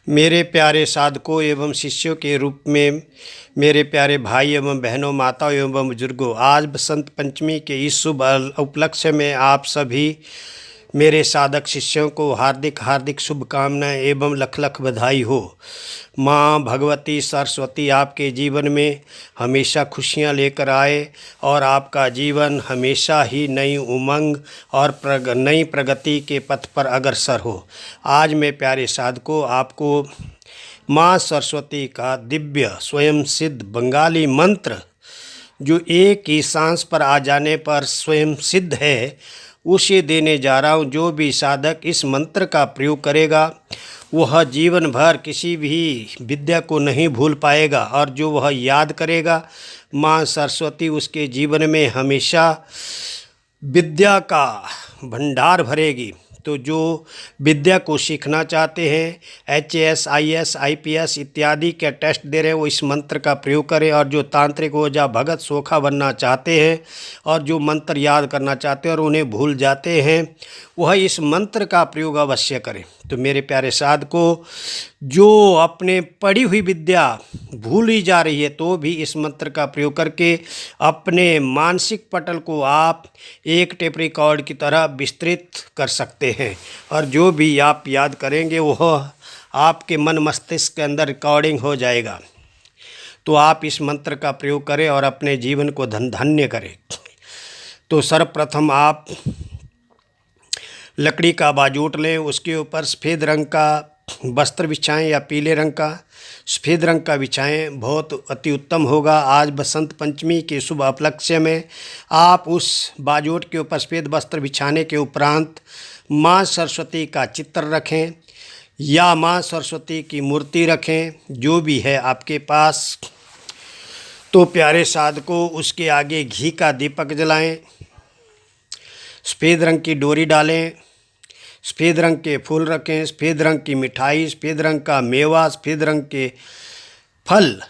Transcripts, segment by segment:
मेरे प्यारे साधकों एवं शिष्यों के रूप में मेरे प्यारे भाई एवं बहनों, माताओं एवं बुजुर्गों, आज बसंत पंचमी के इस शुभ उपलक्ष्य में आप सभी मेरे साधक शिष्यों को हार्दिक हार्दिक शुभकामनाएं एवं लख लख बधाई हो। माँ भगवती सरस्वती आपके जीवन में हमेशा खुशियाँ लेकर आए और आपका जीवन हमेशा ही नई उमंग और नई प्रगति के पथ पर अग्रसर हो। आज मैं प्यारे साधकों आपको माँ सरस्वती का दिव्य स्वयं सिद्ध बंगाली मंत्र, जो एक ही सांस पर आ जाने पर स्वयं सिद्ध है, उसे देने जा रहा हूँ। जो भी साधक इस मंत्र का प्रयोग करेगा वह जीवन भर किसी भी विद्या को नहीं भूल पाएगा, और जो वह याद करेगा माँ सरस्वती उसके जीवन में हमेशा विद्या का भंडार भरेगी। तो जो विद्या को सीखना चाहते हैं, HAS, IAS, IPS इत्यादि के टेस्ट दे रहे हैं, वो इस मंत्र का प्रयोग करें। और जो तांत्रिक ओझा भगत सोखा बनना चाहते हैं और जो मंत्र याद करना चाहते हैं और उन्हें भूल जाते हैं, वह इस मंत्र का प्रयोग अवश्य करें। तो मेरे प्यारे साधकों, जो अपने पढ़ी हुई विद्या भूल ही जा रही है, तो भी इस मंत्र का प्रयोग करके अपने मानसिक पटल को आप एक टेप रिकॉर्ड की तरह विस्तृत कर सकते हैं। और जो भी आप याद करेंगे वह आपके मन मस्तिष्क के अंदर रिकॉर्डिंग हो जाएगा। तो आप इस मंत्र का प्रयोग करें और अपने जीवन को धन्य करें। तो सर्वप्रथम आप लकड़ी का बाजूट लें, उसके ऊपर सफ़ेद रंग का वस्त्र बिछाएं या पीले रंग का। सफ़ेद रंग का बिछाएं, बहुत अति उत्तम होगा। आज बसंत पंचमी के शुभ उपलक्ष्य में आप उस बाजूट के ऊपर सफ़ेद वस्त्र बिछाने के उपरांत माँ सरस्वती का चित्र रखें या माँ सरस्वती की मूर्ति रखें, जो भी है आपके पास। तो प्यारे साधकों, उसके आगे घी का दीपक जलाएं, सफ़ेद रंग की डोरी डालें, सफ़ेद रंग के फूल रखें, सफ़ेद रंग की मिठाई, सफ़ेद रंग का मेवा, सफ़ेद रंग के फल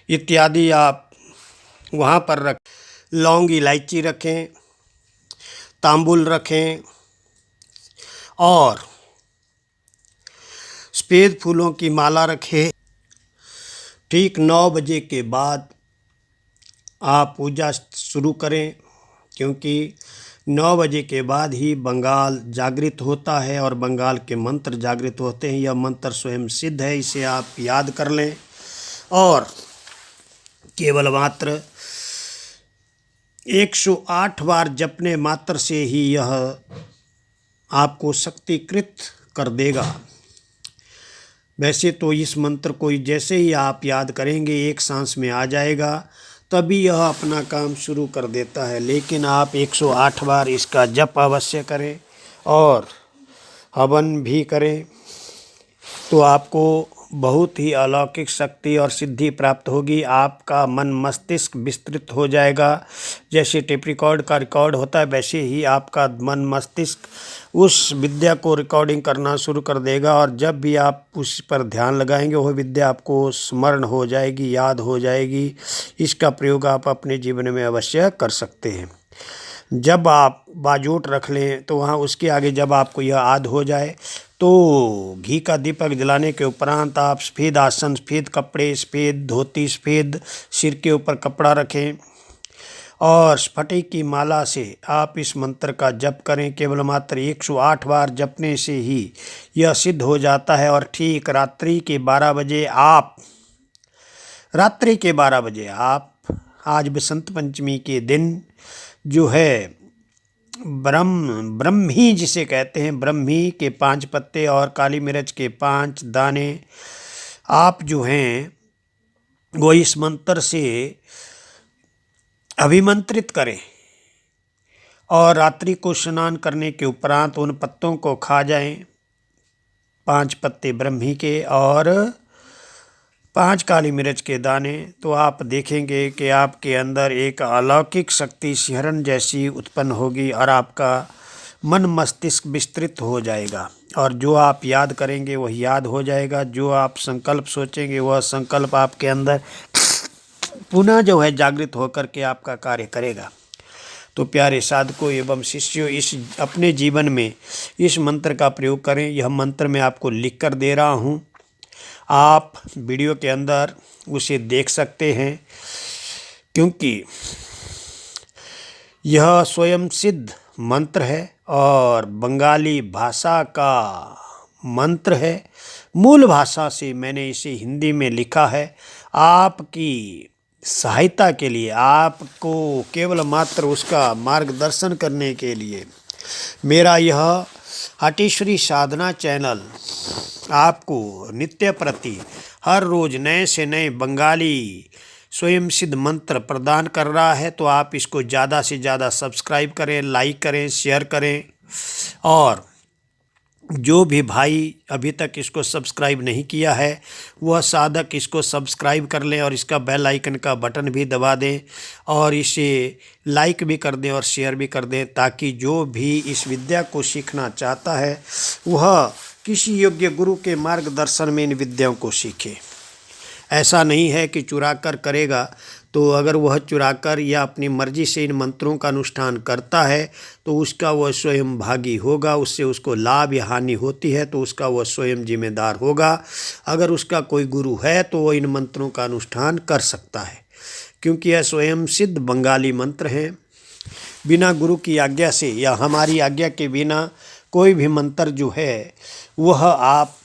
इत्यादि आप वहाँ पर रख। लौंग इलायची रखें, तांबुल रखें और सफ़ेद फूलों की माला रखें। ठीक 9 बजे के बाद आप पूजा शुरू करें, क्योंकि 9 बजे के बाद ही बंगाल जागृत होता है और बंगाल के मंत्र जागृत होते हैं। यह मंत्र स्वयं सिद्ध है, इसे आप याद कर लें और केवल मात्र 108 बार जपने मात्र से ही यह आपको शक्तिकृत कर देगा। वैसे तो इस मंत्र को जैसे ही आप याद करेंगे एक सांस में आ जाएगा, तभी यह अपना काम शुरू कर देता है। लेकिन आप 108 बार इसका जप अवश्य करें और हवन भी करें, तो आपको बहुत ही अलौकिक शक्ति और सिद्धि प्राप्त होगी। आपका मन मस्तिष्क विस्तृत हो जाएगा। जैसे टेप रिकॉर्ड का रिकॉर्ड होता है, वैसे ही आपका मन मस्तिष्क उस विद्या को रिकॉर्डिंग करना शुरू कर देगा, और जब भी आप उस पर ध्यान लगाएंगे वह विद्या आपको स्मरण हो जाएगी, याद हो जाएगी। इसका प्रयोग आप अपने जीवन में अवश्य कर सकते हैं। जब आप बाजूट रख लें तो वहाँ उसके आगे जब आपको यह याद हो जाए, तो घी का दीपक जलाने के उपरांत आप सफ़ेद आसन, सफ़ेद कपड़े, सफ़ेद धोती, सफ़ेद सिर के ऊपर कपड़ा रखें और स्फटिक की माला से आप इस मंत्र का जप करें। केवल मात्र 108 बार जपने से ही यह सिद्ध हो जाता है। और ठीक रात्रि के 12 बजे आप आज बसंत पंचमी के दिन जो है ब्रह्मी जिसे कहते हैं, ब्रह्मी के 5 पत्ते और काली मिर्च के 5 दाने आप जो हैं वो इस मंत्र से अभिमंत्रित करें और रात्रि को स्नान करने के उपरांत उन पत्तों को खा जाएं। 5 पत्ते ब्रह्मी के और 5 काली मिर्च के दाने। तो आप देखेंगे कि आपके अंदर एक अलौकिक शक्ति सिहरन जैसी उत्पन्न होगी और आपका मन मस्तिष्क विस्तृत हो जाएगा, और जो आप याद करेंगे वह याद हो जाएगा। जो आप संकल्प सोचेंगे वह संकल्प आपके अंदर पुनः जो है जागृत होकर के आपका कार्य करेगा। तो प्यारे साधकों एवं शिष्यों, इस अपने जीवन में इस मंत्र का प्रयोग करें। यह मंत्र मैं आपको लिख कर दे रहा हूँ, आप वीडियो के अंदर उसे देख सकते हैं, क्योंकि यह स्वयं सिद्ध मंत्र है और बंगाली भाषा का मंत्र है। मूल भाषा से मैंने इसे हिंदी में लिखा है। आपकी सहायता के लिए, आपको केवल मात्र उसका मार्गदर्शन करने के लिए मेरा यह हटेश्वरी साधना चैनल आपको नित्य प्रति हर रोज़ नए से नए बंगाली स्वयं सिद्ध मंत्र प्रदान कर रहा है। तो आप इसको ज़्यादा से ज़्यादा सब्सक्राइब करें, लाइक करें, शेयर करें, और जो भी भाई अभी तक इसको सब्सक्राइब नहीं किया है वह साधक इसको सब्सक्राइब कर लें और इसका बेल आइकन का बटन भी दबा दें और इसे लाइक भी कर दें और शेयर भी कर दें, ताकि जो भी इस विद्या को सीखना चाहता है वह किसी योग्य गुरु के मार्गदर्शन में इन विद्याओं को सीखे। ऐसा नहीं है कि चुरा कर करेगा, तो अगर वह चुराकर या अपनी मर्जी से इन मंत्रों का अनुष्ठान करता है तो उसका वह स्वयं भागी होगा। उससे उसको लाभ या हानि होती है तो उसका वह स्वयं जिम्मेदार होगा। अगर उसका कोई गुरु है तो वह इन मंत्रों का अनुष्ठान कर सकता है, क्योंकि यह स्वयं सिद्ध बंगाली मंत्र हैं। बिना गुरु की आज्ञा से या हमारी आज्ञा के बिना कोई भी मंत्र जो है वह आप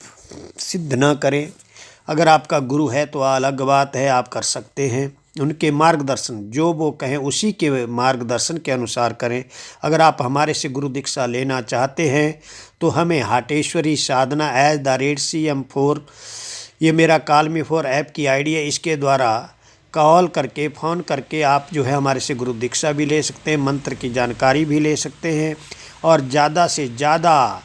सिद्ध न करें। अगर आपका गुरु है तो अलग बात है, आप कर सकते हैं। उनके मार्गदर्शन, जो वो कहें उसी के मार्गदर्शन के अनुसार करें। अगर आप हमारे से गुरु दीक्षा लेना चाहते हैं तो हमें हटेश्वरी साधना @CM4, ये मेरा कॉल मी फॉर ऐप की आईडी है, इसके द्वारा कॉल करके, फ़ोन करके आप जो है हमारे से गुरु दीक्षा भी ले सकते हैं, मंत्र की जानकारी भी ले सकते हैं, और ज़्यादा से ज़्यादा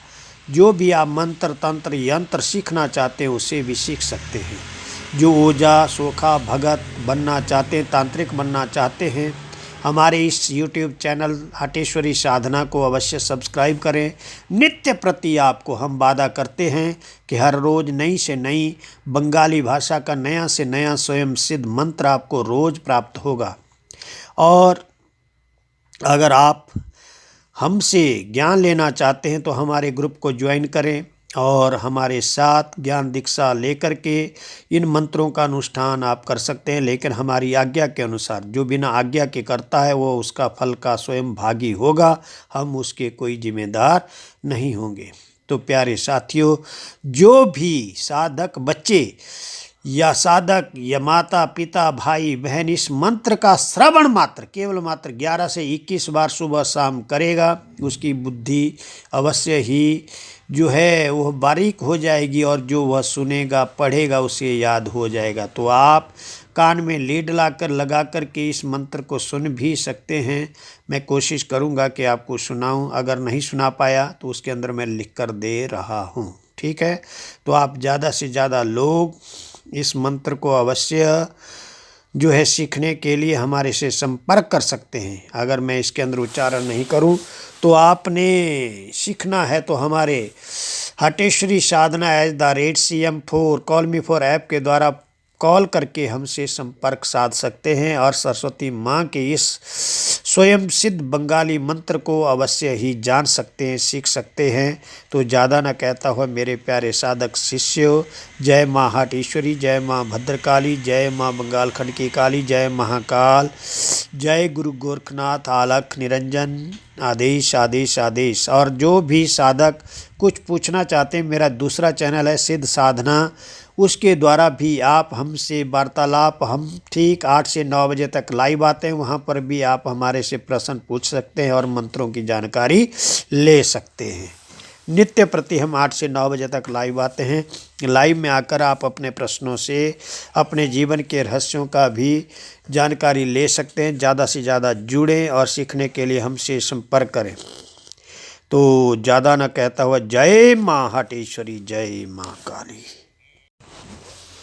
जो भी आप मंत्र, तंत्र, यंत्र सीखना चाहते हैं उसे भी सीख सकते हैं। जो ओझा, सोखा, भगत बनना चाहते हैं, तांत्रिक बनना चाहते हैं, हमारे इस YouTube चैनल हटेश्वरी साधना को अवश्य सब्सक्राइब करें। नित्य प्रति आपको हम वादा करते हैं कि हर रोज़ नई से नई बंगाली भाषा का नया से नया स्वयं सिद्ध मंत्र आपको रोज़ प्राप्त होगा। और अगर आप हमसे ज्ञान लेना चाहते हैं तो हमारे ग्रुप को ज्वाइन करें और हमारे साथ ज्ञान दीक्षा लेकर के इन मंत्रों का अनुष्ठान आप कर सकते हैं, लेकिन हमारी आज्ञा के अनुसार। जो बिना आज्ञा के करता है वो उसका फल का स्वयं भागी होगा, हम उसके कोई जिम्मेदार नहीं होंगे। तो प्यारे साथियों, जो भी साधक बच्चे या साधक या माता पिता भाई बहन इस मंत्र का श्रवण मात्र, केवल मात्र 11 से 21 बार सुबह शाम करेगा, उसकी बुद्धि अवश्य ही जो है वह बारीक हो जाएगी और जो वह सुनेगा, पढ़ेगा, उसे याद हो जाएगा। तो आप कान में लीड लगा कर के इस मंत्र को सुन भी सकते हैं। मैं कोशिश करूंगा कि आपको सुनाऊं, अगर नहीं सुना पाया तो उसके अंदर मैं लिख कर दे रहा हूं, ठीक है। तो आप ज़्यादा से ज़्यादा लोग इस मंत्र को अवश्य जो है सीखने के लिए हमारे से संपर्क कर सकते हैं। अगर मैं इसके अंदर उच्चारण नहीं करूं तो आपने सीखना है तो हमारे हटेश्वरी साधना @CM4 call me for app के द्वारा कॉल करके हमसे संपर्क साध सकते हैं और सरस्वती माँ के इस स्वयं सिद्ध बंगाली मंत्र को अवश्य ही जान सकते हैं, सीख सकते हैं। तो ज़्यादा न कहता हुआ मेरे प्यारे साधक शिष्यों, जय माँ हटेश्वरी, जय माँ भद्रकाली, जय माँ बंगाल खंड की काली, जय महाकाल, जय गुरु गोरखनाथ आलख निरंजन, आदेश आदेश आदेश। और जो भी साधक कुछ पूछना चाहते हैं, मेरा दूसरा चैनल है सिद्ध साधना, उसके द्वारा भी आप हमसे वार्तालाप, हम ठीक 8 से 9 बजे तक लाइव आते हैं, वहाँ पर भी आप हमारे से प्रश्न पूछ सकते हैं और मंत्रों की जानकारी ले सकते हैं। नित्य प्रति हम 8 से 9 बजे तक लाइव आते हैं। लाइव में आकर आप अपने प्रश्नों से अपने जीवन के रहस्यों का भी जानकारी ले सकते हैं। ज़्यादा से ज़्यादा जुड़ें और सीखने के लिए हमसे संपर्क करें। तो ज़्यादा न कहता हुआ जय माँ हटेश्वरी, जय माँ काली।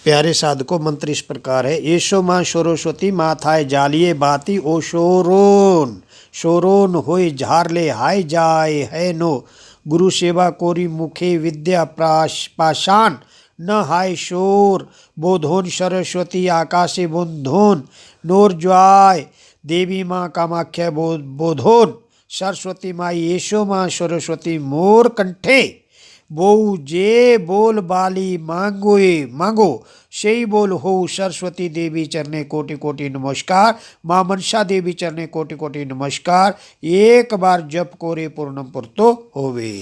प्यारे साधकों, मंत्र इस प्रकार है। एशो माँ सरस्वती माथाय जालिए बाती ओ शोरोन, शोरोन होय झारले हाय जाय है नो, गुरु सेवा कोरी मुखे विद्या पाषाण न हाय शोर, बोधोन सरस्वती आकाशे बंधोन, नोर ज्वाय देवी माँ कामाख्या बोधोन सरस्वती माँ येशो माँ सरस्वती मोर कंठे बोऊ जे बोल बाली मांगो সেই बोल हो सरस्वती देवी चरणे कोटि कोटि नमस्कार। माँ मनसा देवी चरणे कोटि कोटि नमस्कार। एक बार जप कोरे पूर्णम पुरतो होवे।